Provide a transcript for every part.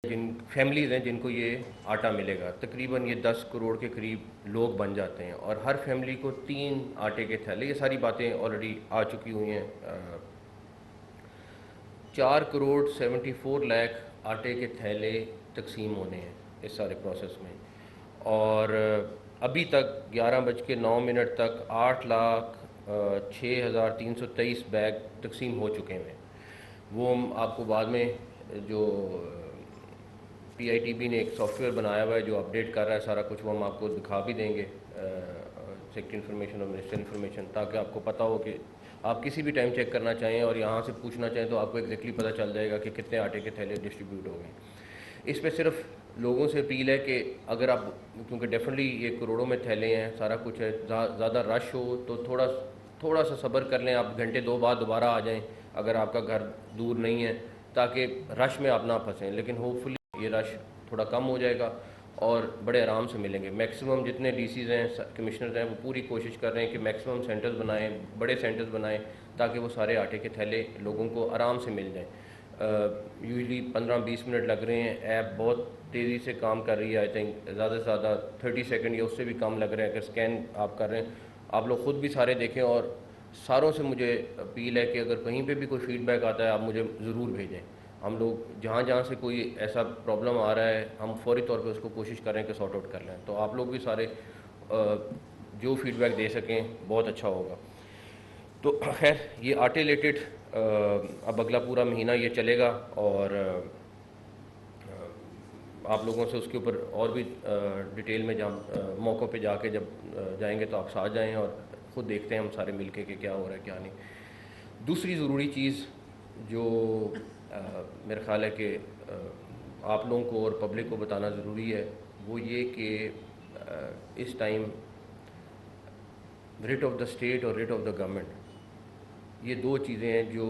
जिन families हैं जिनको ये आटा मिलेगा, तकरीबन ये 10 करोड़ के करीब लोग बन जाते हैं और हर फैमिली को 3 आटे के थैले, ये सारी बातें ऑलरेडी आ चुकी हुई हैं। 4 करोड़ 74 लाख आटे के थैले तकसीम होने हैं इस सारे प्रोसेस में। और अभी तक 11:09 तक 8,06,323 बैग तकसीम हो चुके हैं। वो हम आपको बाद में, जो PITB ने एक सॉफ्टवेयर बनाया हुआ है जो अपडेट कर रहा है सारा कुछ, वो हम आपको दिखा भी देंगे, सेक्रेटरी इन्फॉर्मेशन और मिनिस्टर इन्फॉर्मेशन, ताकि आपको पता हो कि आप किसी भी टाइम चेक करना चाहें और यहाँ से पूछना चाहें तो आपको एग्जैक्टली पता चल जाएगा कि कितने आटे के थैले डिस्ट्रीब्यूट हो गए। इस पर सिर्फ लोगों से अपील है कि अगर आप, क्योंकि डेफिनेटली ये करोड़ों में थैले हैं, सारा कुछ है, ज़्यादा रश हो तो थोड़ा सा सब्र कर लें, आप घंटे 2 बाद दोबारा आ जाएं अगर आपका घर दूर नहीं है, ताकि रश में आप ना फंसें। लेकिन होपफुली ये रश थोड़ा कम हो जाएगा और बड़े आराम से मिलेंगे। मैक्सिमम जितने DCs हैं, कमिश्नर्स हैं, वो पूरी कोशिश कर रहे हैं कि मैक्सिमम सेंटर्स बनाएं, बड़े सेंटर्स बनाएं, ताकि वो सारे आटे के थैले लोगों को आराम से मिल जाएं। यूजली 15-20 मिनट लग रहे हैं। ऐप बहुत तेज़ी से काम कर रही है। आई थिंक ज़्यादा से ज़्यादा 30 सेकंड या उससे भी कम लग रहे हैं अगर स्कैन आप कर रहे हैं। आप लोग ख़ुद भी सारे देखें और सारों से मुझे अपील है कि अगर कहीं पे भी कोई फ़ीडबैक आता है आप मुझे ज़रूर भेजें। हम लोग जहाँ जहाँ से कोई ऐसा प्रॉब्लम आ रहा है हम फौरी तौर पे उसको कोशिश करें कि सॉर्ट आउट कर लें। तो आप लोग भी सारे जो फीडबैक दे सकें बहुत अच्छा होगा। तो खैर ये आटे रिलेटेड अब अगला पूरा महीना ये चलेगा और आप लोगों से उसके ऊपर और भी डिटेल में जहाँ मौक़ों पे जाके जब जाएंगे तो आप साथ जाएं और ख़ुद देखते हैं हम सारे मिलके कि क्या हो रहा है क्या नहीं। दूसरी ज़रूरी चीज़ जो मेरा ख़्याल है कि आप लोगों को और पब्लिक को बताना ज़रूरी है, वो ये कि इस time writ of the state और रिट ऑफ द गवर्नमेंट, ये दो चीज़ें हैं जो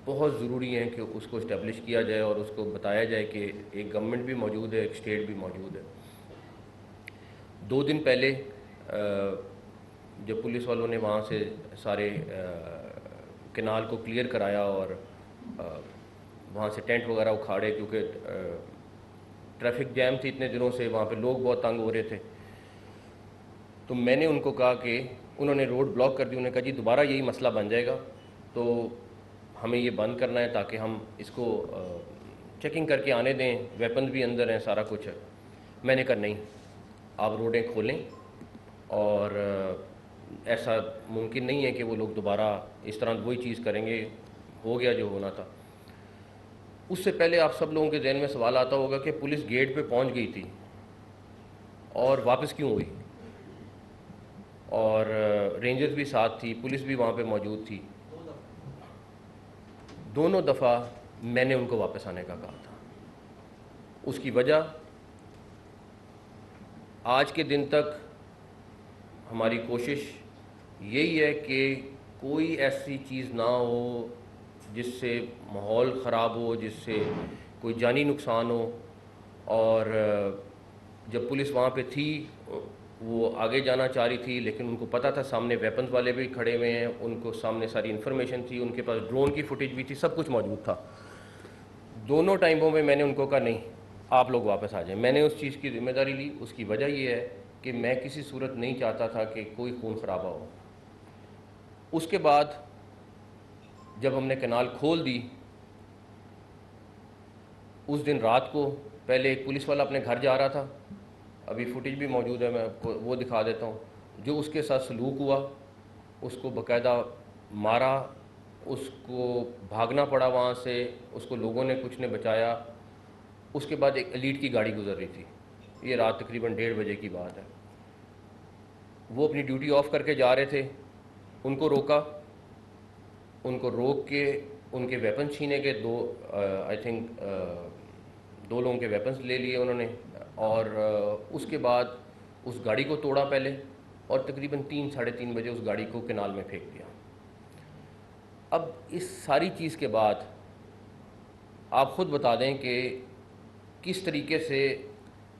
बहुत ज़रूरी हैं कि उसको इस्टेब्लिश किया जाए और उसको बताया जाए कि एक गवर्नमेंट भी मौजूद है, एक स्टेट भी मौजूद है। 2 दिन पहले जब पुलिस वालों ने वहाँ से सारे कैनाल को क्लियर कराया और वहाँ से टेंट वगैरह उखाड़े, क्योंकि ट्रैफिक जैम थी इतने दिनों से, वहाँ पे लोग बहुत तंग हो रहे थे। तो मैंने उनको कहा कि उन्होंने रोड ब्लॉक कर दी। उन्होंने कहा जी दोबारा यही मसला बन जाएगा तो हमें ये बंद करना है ताकि हम इसको चेकिंग करके आने दें, वेपन्स भी अंदर हैं, सारा कुछ है। मैंने कहा नहीं, आप रोडें खोलें और ऐसा मुमकिन नहीं है कि वो लोग दोबारा इस तरह वही चीज़ करेंगे। हो गया जो होना था। उससे पहले आप सब लोगों के जहन में सवाल आता होगा कि पुलिस गेट पे पहुंच गई थी और वापस क्यों हुई, और रेंजर्स भी साथ थी, पुलिस भी वहाँ पे मौजूद थी। दोनों दफ़ा मैंने उनको वापस आने का कहा था। उसकी वजह आज के दिन तक हमारी कोशिश यही है कि कोई ऐसी चीज़ ना हो जिससे माहौल ख़राब हो, जिससे कोई जानी नुकसान हो। और जब पुलिस वहाँ पे थी वो आगे जाना चाह रही थी, लेकिन उनको पता था सामने वेपन्स वाले भी खड़े हुए हैं, उनको सामने सारी इन्फॉर्मेशन थी, उनके पास ड्रोन की फुटेज भी थी, सब कुछ मौजूद था। दोनों टाइमों में मैंने उनको कहा नहीं, आप लोग वापस आ जाएं। मैंने उस चीज़ की जिम्मेदारी ली। उसकी वजह ये है कि मैं किसी सूरत नहीं चाहता था कि कोई खून खराबा हो। उसके बाद जब हमने कैनाल खोल दी, उस दिन रात को पहले एक पुलिस वाला अपने घर जा रहा था, अभी फुटेज भी मौजूद है, मैं आपको वो दिखा देता हूँ। जो उसके साथ सलूक हुआ, उसको बाकायदा मारा, उसको भागना पड़ा वहाँ से, उसको लोगों ने कुछ ने बचाया। उसके बाद एक एलीट की गाड़ी गुजर रही थी, ये रात तकरीबन 1:30 बजे की बात है। वो अपनी ड्यूटी ऑफ करके जा रहे थे, उनको रोका, उनको रोक के उनके वेपन छीने के, आई थिंक 2 लोगों के वेपन्स ले लिए उन्होंने। और उसके बाद उस गाड़ी को तोड़ा पहले, और तकरीबन 3-3:30 बजे उस गाड़ी को कैनाल में फेंक दिया। अब इस सारी चीज़ के बाद आप ख़ुद बता दें कि किस तरीके से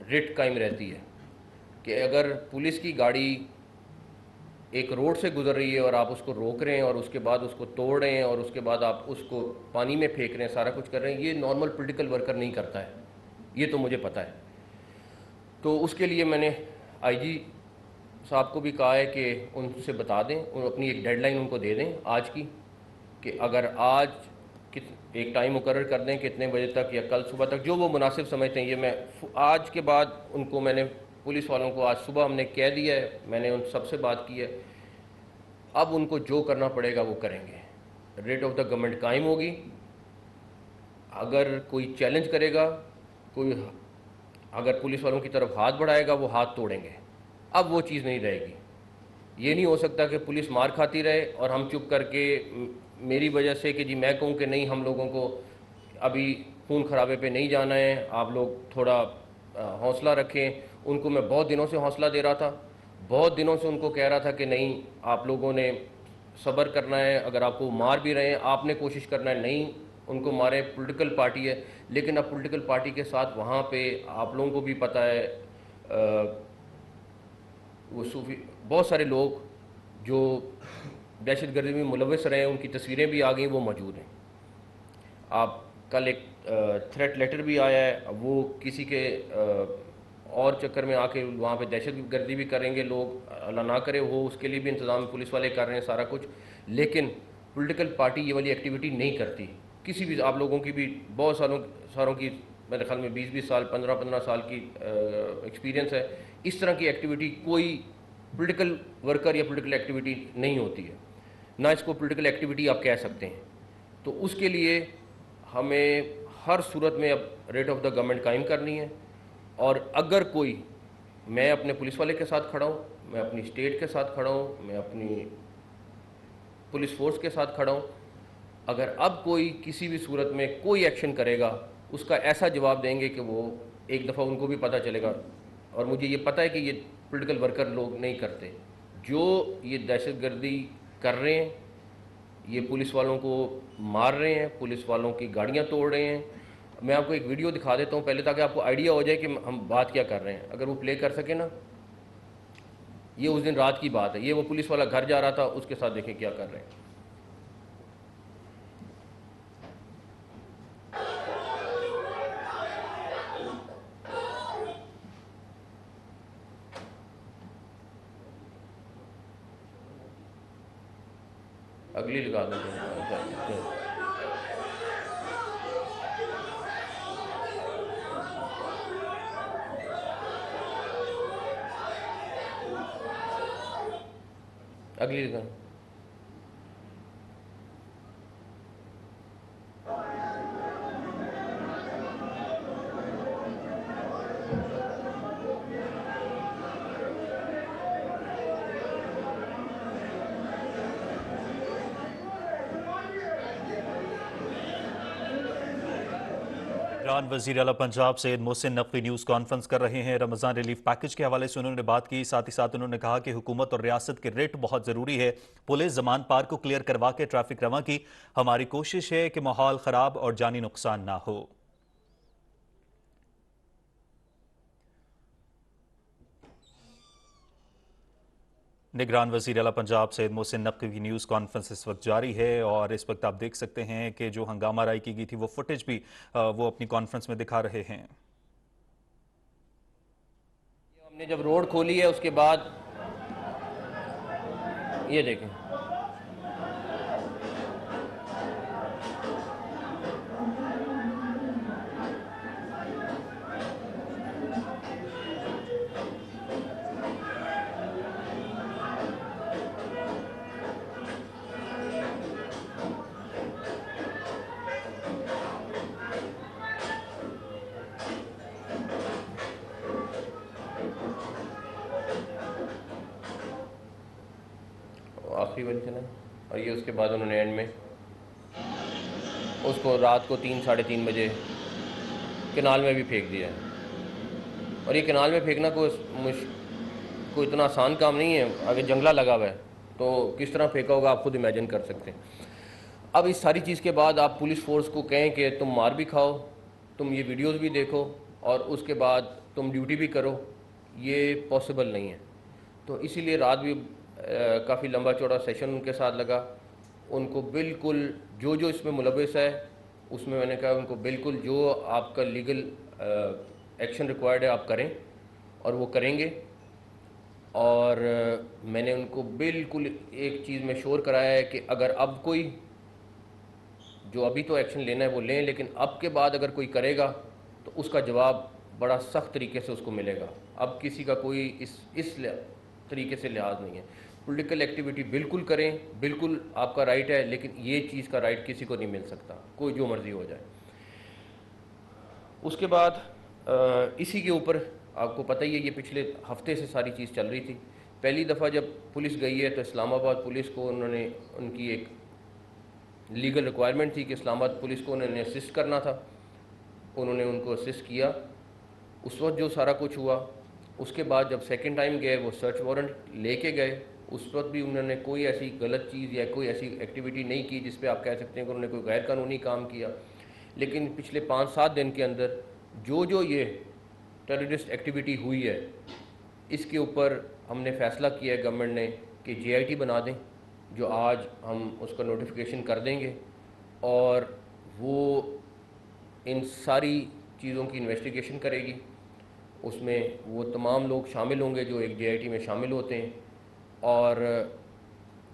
रिट कायम रहती है कि अगर पुलिस की गाड़ी एक रोड से गुजर रही है और आप उसको रोक रहे हैं और उसके बाद उसको तोड़ रहे हैं और उसके बाद आप उसको पानी में फेंक रहे हैं, सारा कुछ कर रहे हैं, ये नॉर्मल पॉलिटिकल वर्कर नहीं करता है, ये तो मुझे पता है। तो उसके लिए मैंने आईजी साहब को भी कहा है कि उनसे बता दें, अपनी एक डेडलाइन उनको दे दें आज की, कि अगर आज एक टाइम मुकर्रर कर दें कि इतने बजे तक या कल सुबह तक, जो वो मुनासिब समझते हैं। ये मैं आज के बाद उनको, मैंने पुलिस वालों को आज सुबह हमने कह दिया है, मैंने उन सबसे बात की है, अब उनको जो करना पड़ेगा वो करेंगे। रेट ऑफ द गवर्नमेंट कायम होगी। अगर कोई चैलेंज करेगा, कोई अगर पुलिस वालों की तरफ हाथ बढ़ाएगा, वो हाथ तोड़ेंगे। अब वो चीज़ नहीं रहेगी। ये नहीं हो सकता कि पुलिस मार खाती रहे और हम चुप करके मेरी वजह से कि जी मैं कहूँ कि नहीं, हम लोगों को अभी खून खराबे पे नहीं जाना है, आप लोग थोड़ा हौसला रखें। उनको मैं बहुत दिनों से हौसला दे रहा था, बहुत दिनों से उनको कह रहा था कि नहीं, आप लोगों ने सब्र करना है, अगर आपको मार भी रहे हैं आपने कोशिश करना है, नहीं उनको मारें, पॉलिटिकल पार्टी है। लेकिन अब पॉलिटिकल पार्टी के साथ वहाँ पे आप लोगों को भी पता है, वो सूफी बहुत सारे लोग जो दहशतगर्दी में मुलविस रहे हैं, उनकी तस्वीरें भी आ गई, वो मौजूद हैं। आप कल एक थ्रेट लेटर भी आया है, अब वो किसी के और चक्कर में आके वहाँ पे दहशतगर्दी भी करेंगे लोग, अल्लाह ना करे हो, उसके लिए भी इंतज़ाम पुलिस वाले कर रहे हैं सारा कुछ। लेकिन पॉलिटिकल पार्टी ये वाली एक्टिविटी नहीं करती। किसी भी आप लोगों की भी बहुत सारों की मेरे ख्याल में 20-20 साल 15-15 साल की एक्सपीरियंस है, इस तरह की एक्टिविटी कोई पॉलिटिकल वर्कर या पॉलिटिकल एक्टिविटी नहीं होती है, ना इसको पॉलिटिकल एक्टिविटी आप कह सकते हैं। तो उसके लिए हमें हर सूरत में अब रेट ऑफ द गवर्नमेंट कायम करनी है। और अगर कोई, मैं अपने पुलिस वाले के साथ खड़ा हूँ, मैं अपनी स्टेट के साथ खड़ा हूँ, मैं अपनी पुलिस फोर्स के साथ खड़ा हूँ, अगर अब कोई किसी भी सूरत में कोई एक्शन करेगा, उसका ऐसा जवाब देंगे कि वो एक दफ़ा उनको भी पता चलेगा। और मुझे ये पता है कि ये पॉलिटिकल वर्कर लोग नहीं करते, जो ये दहशतगर्दी कर रहे हैं, ये पुलिस वालों को मार रहे हैं, पुलिस वालों की गाड़ियाँ तोड़ रहे हैं। मैं आपको एक वीडियो दिखा देता हूँ पहले, ताकि आपको आइडिया हो जाए कि हम बात क्या कर रहे हैं। अगर वो प्ले कर सके ना, ये उस दिन रात की बात है, ये वो पुलिस वाला घर जा रहा था, उसके साथ देखें क्या कर रहे हैं। अगली लगा दें। अगली लगा। निगरान वज़ीर आला पंजाब सैयद मोहसिन नकवी न्यूज़ कॉन्फ्रेंस कर रहे हैं। रमज़ान रिलीफ पैकेज के हवाले से उन्होंने बात की, साथ ही साथ उन्होंने कहा कि हुकूमत और रियासत के रेट बहुत ज़रूरी है। पुलिस ज़मान पार को क्लियर करवा के ट्रैफिक रवा की, हमारी कोशिश है कि माहौल ख़राब और जानी नुकसान ना हो। निगरान वज़ीर आला पंजाब सैयद मोहसिन नकवी की न्यूज़ कॉन्फ्रेंस इस वक्त जारी है और इस वक्त आप देख सकते हैं कि जो हंगामा राय की गई थी वो फुटेज भी वो अपनी कॉन्फ्रेंस में दिखा रहे हैं। हमने जब रोड खोली है उसके बाद ये देखें, आखिरी वाली चला। और ये उसके बाद उन्होंने एंड में उसको रात को 3-3:30 बजे कनाल में भी फेंक दिया है। और ये कनाल में फेंकना कोई इतना आसान काम नहीं है। आगे जंगला लगा हुआ है तो किस तरह फेंका होगा आप खुद इमेजिन कर सकते हैं। अब इस सारी चीज़ के बाद आप पुलिस फोर्स को कहें कि तुम मार भी खाओ, तुम ये वीडियोस भी देखो और उसके बाद तुम ड्यूटी भी करो, ये पॉसिबल नहीं है। तो इसीलिए रात भी काफ़ी लंबा चौड़ा सेशन उनके साथ लगा। उनको बिल्कुल जो जो इसमें मुलविस है उसमें मैंने कहा उनको बिल्कुल जो आपका लीगल एक्शन रिक्वायर्ड है आप करें, और वो करेंगे। और मैंने उनको बिल्कुल एक चीज़ में श्योर कराया है कि अगर अब कोई जो अभी तो एक्शन लेना है वो लें, लेकिन अब के बाद अगर कोई करेगा तो उसका जवाब बड़ा सख्त तरीके से उसको मिलेगा। अब किसी का कोई इस तरीके से लिहाज नहीं है। पॉलिटिकल एक्टिविटी बिल्कुल करें, बिल्कुल आपका राइट है, लेकिन ये चीज़ का राइट किसी को नहीं मिल सकता, कोई जो मर्ज़ी हो जाए। उसके बाद इसी के ऊपर आपको पता ही है ये पिछले हफ्ते से सारी चीज़ चल रही थी। पहली दफ़ा जब पुलिस गई है तो इस्लामाबाद पुलिस को उन्होंने उनकी एक लीगल रिक्वायरमेंट थी कि इस्लामाबाद पुलिस को उन्होंने असिस्ट करना था, उन्होंने उनको असिस्ट किया। उस वक्त जो सारा कुछ हुआ, उसके बाद जब सेकंड टाइम गए वो सर्च वारंट लेके गए, उस वक्त भी उन्होंने कोई ऐसी गलत चीज़ या कोई ऐसी एक्टिविटी नहीं की जिस पे आप कह सकते हैं कि उन्होंने कोई गैर कानूनी काम किया। लेकिन पिछले 5-7 दिन के अंदर जो जो ये टेररिस्ट एक्टिविटी हुई है, इसके ऊपर हमने फ़ैसला किया है गवर्नमेंट ने कि JIT बना दें, जो आज हम उसका नोटिफिकेशन कर देंगे, और वो इन सारी चीज़ों की इन्वेस्टिगेशन करेगी। उसमें वो तमाम लोग शामिल होंगे जो एक JIT में शामिल होते हैं, और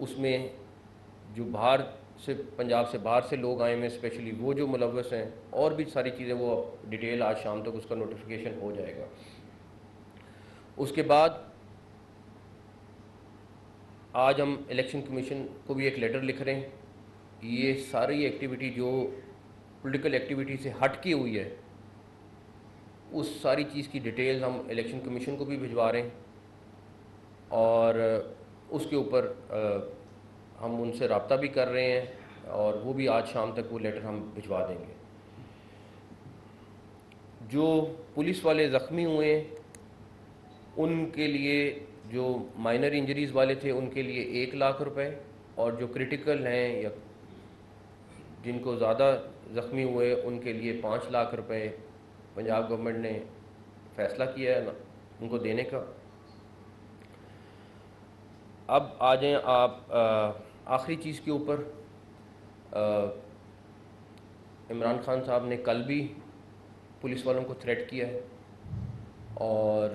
उसमें जो बाहर से पंजाब से बाहर से लोग आए हैं स्पेशली वो जो मुलव्वस हैं, और भी सारी चीज़ें वो डिटेल आज शाम तक उसका नोटिफिकेशन हो जाएगा। उसके बाद आज हम इलेक्शन कमीशन को भी एक लेटर लिख रहे हैं। ये सारी एक्टिविटी जो पॉलिटिकल एक्टिविटी से हट के हुई है, उस सारी चीज़ की डिटेल हम इलेक्शन कमीशन को भी भिजवा रहे हैं, और उसके ऊपर हम उनसे रब्ता भी कर रहे हैं, और वो भी आज शाम तक वो लेटर हम भिजवा देंगे। जो पुलिस वाले ज़ख्मी हुए उनके लिए, जो माइनर इंजरीज़ वाले थे उनके लिए 1 लाख रुपए, और जो क्रिटिकल हैं या जिनको ज़्यादा ज़ख्मी हुए उनके लिए 5 लाख रुपए पंजाब गवर्नमेंट ने फ़ैसला किया है उनको देने का। अब आ जाएं आप आखिरी चीज़ के ऊपर। इमरान खान साहब ने कल भी पुलिस वालों को थ्रेट किया है, और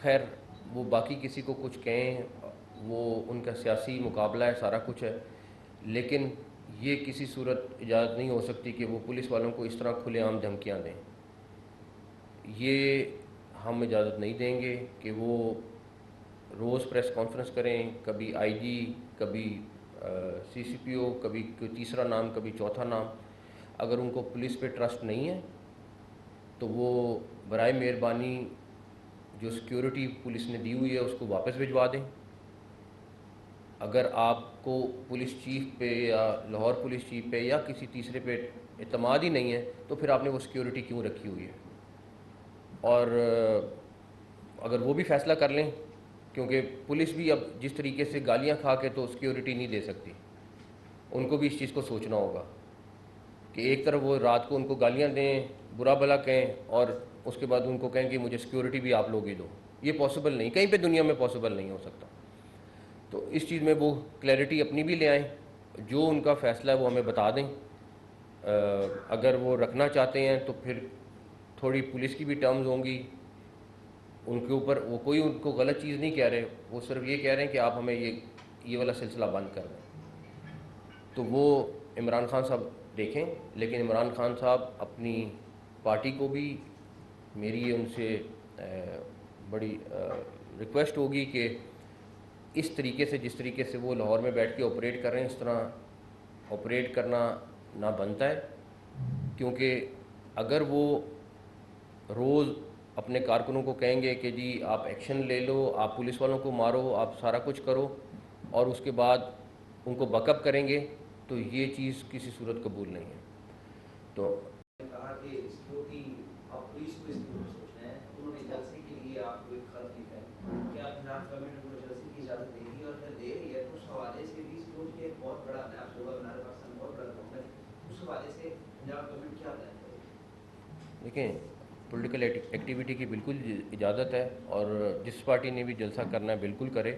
खैर वो बाकी किसी को कुछ कहें, वो उनका सियासी मुकाबला है, सारा कुछ है, लेकिन ये किसी सूरत इजाज़त नहीं हो सकती कि वो पुलिस वालों को इस तरह खुलेआम धमकियाँ दें। ये हम इजाज़त नहीं देंगे कि वो रोज़ प्रेस कॉन्फ्रेंस करें, कभी IG, कभी CCPO, कभी कोई तीसरा नाम, कभी चौथा नाम। अगर उनको पुलिस पे ट्रस्ट नहीं है तो वो बराए मेहरबानी जो सिक्योरिटी पुलिस ने दी हुई है उसको वापस भिजवा दें। अगर आपको पुलिस चीफ पे या लाहौर पुलिस चीफ पे या किसी तीसरे पे एतमाद ही नहीं है तो फिर आपने वो सिक्योरिटी क्यों रखी हुई है। और अगर वो भी फ़ैसला कर लें, क्योंकि पुलिस भी अब जिस तरीके से गालियां खा के तो सिक्योरिटी नहीं दे सकती, उनको भी इस चीज़ को सोचना होगा कि एक तरफ वो रात को उनको गालियां दें, बुरा भला कहें, और उसके बाद उनको कहें कि मुझे सिक्योरिटी भी आप लोग ही दो। ये पॉसिबल नहीं, कहीं पे दुनिया में पॉसिबल नहीं हो सकता। तो इस चीज़ में वो क्लैरिटी अपनी भी ले आएँ, जो उनका फ़ैसला है वो हमें बता दें। अगर वो रखना चाहते हैं तो फिर थोड़ी पुलिस की भी टर्म्स होंगी उनके ऊपर। वो कोई उनको गलत चीज़ नहीं कह रहे, वो सिर्फ ये कह रहे हैं कि आप हमें ये वाला सिलसिला बंद कर दें। तो वो इमरान खान साहब देखें, लेकिन इमरान खान साहब अपनी पार्टी को भी मेरी उनसे बड़ी रिक्वेस्ट होगी कि इस तरीके से, जिस तरीके से वो लाहौर में बैठ के ऑपरेट कर रहे हैं, इस तरह ऑपरेट करना ना बनता है। क्योंकि अगर वो रोज़ अपने कारकुनों को कहेंगे कि जी आप एक्शन ले लो, आप पुलिस वालों को मारो, आप सारा कुछ करो, और उसके बाद उनको बकअप करेंगे, तो ये चीज़ किसी सूरत कबूल नहीं है। तो कहा कि सिक्योरिटी आप पुलिस को इसके ऊपर सोचना है, उन्होंने जलसे के लिए आपको एक खत लिखा है, क्या पंजाब गवर्नमेंट उनको जलसे की इजाज़त देगी, और अगर दे रही है तो उस हवाले से भी सिक्योरिटी एक बहुत बड़ा नया शोबा बना रहे पाकिस्तान, बहुत बड़ा काम है, उस हवाले से पंजाब गवर्नमेंट क्या प्लान करेगी? देखें, पॉलिटिकल एक्टिविटी की बिल्कुल इजाज़त है, और जिस पार्टी ने भी जलसा करना है बिल्कुल करे,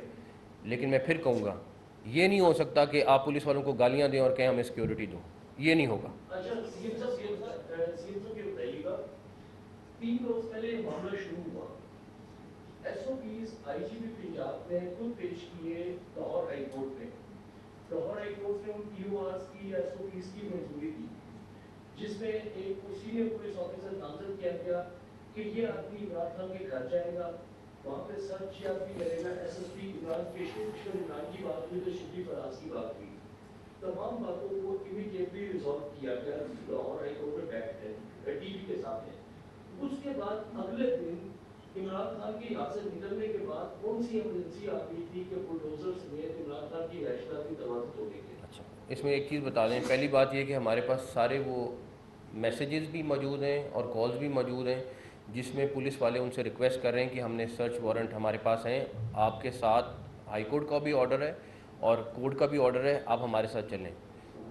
लेकिन मैं फिर कहूँगा, ये नहीं हो सकता कि आप पुलिस वालों को गालियाँ दें और कहें हमें सिक्योरिटी दो, ये नहीं होगा। अच्छा सीएम साहब ये बताइएगा, 3 रोज पहले ये मामला शुरू हुआ, एसओपीज आईजीपी पंजाब ने खुद पेश किए लाहौर हाई कोर्ट में। लाहौर हाई कोर्ट ने उन पीओआरस की एसओपीज की मंजूरी दी, जिसमें एक सीनियर पुलिस ऑफिसर नामजद किया गया कि ये आदमी इमरान खान के घर जाएगा, वहाँ पे सर्च या भी करेगा। एसएसपी इमरान पेशेंट इमरान की बात हुई तो शिबली फराज की बात हुई, तमाम बातों को इमीडिएटली रिजॉल्व किया गया लाहौर हाई कोर्ट में बैठकर टीवी के सामने। उसके बाद अगले दिन इमरान खान की यहाँ से निकलने के बाद कौन सी इमरजेंसी आ गई थी कि बुलडोजर समेत इमरान खान की रैशदा की दरवाजे तोड़ेंगे? अच्छा, इसमें एक चीज़ बता दें, पहली बात ये कि हमारे पास सारे वो मैसेजेस भी मौजूद हैं और कॉल्स भी मौजूद हैं जिसमें पुलिस वाले उनसे रिक्वेस्ट कर रहे हैं कि हमने सर्च वारंट हमारे पास हैं, आपके साथ हाई कोर्ट का भी ऑर्डर है और कोर्ट का भी ऑर्डर है, आप हमारे साथ चलें।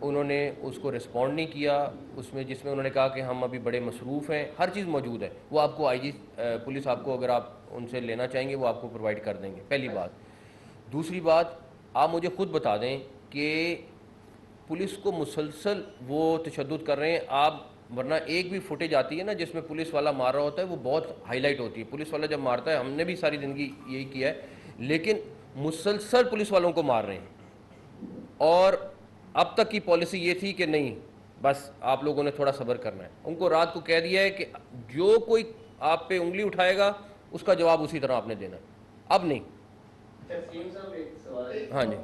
उन्होंने उसको रिस्पॉन्ड नहीं किया, उसमें जिसमें उन्होंने कहा कि हम अभी बड़े मसरूफ़ हैं। हर चीज़ मौजूद है, वो आपको आईजी पुलिस आपको अगर आप उनसे लेना चाहेंगे वो आपको प्रोवाइड कर देंगे, पहली बात। दूसरी बात, आप मुझे खुद बता दें कि पुलिस को मुसलसल वो तशद्दुद कर रहे हैं आप, वरना एक भी फुटेज आती है ना जिसमें पुलिस वाला मार रहा होता है वो बहुत हाईलाइट होती है। पुलिस वाला जब मारता है, हमने भी सारी ज़िंदगी यही किया है, लेकिन मुसलसल पुलिस वालों को मार रहे हैं। और अब तक की पॉलिसी ये थी कि नहीं, बस आप लोगों ने थोड़ा सब्र करना है। उनको रात को कह दिया है कि जो कोई आप पे उंगली उठाएगा उसका जवाब उसी तरह आपने देना है, अब नहीं। सीएम साहब एक सवाल, हाँ जी।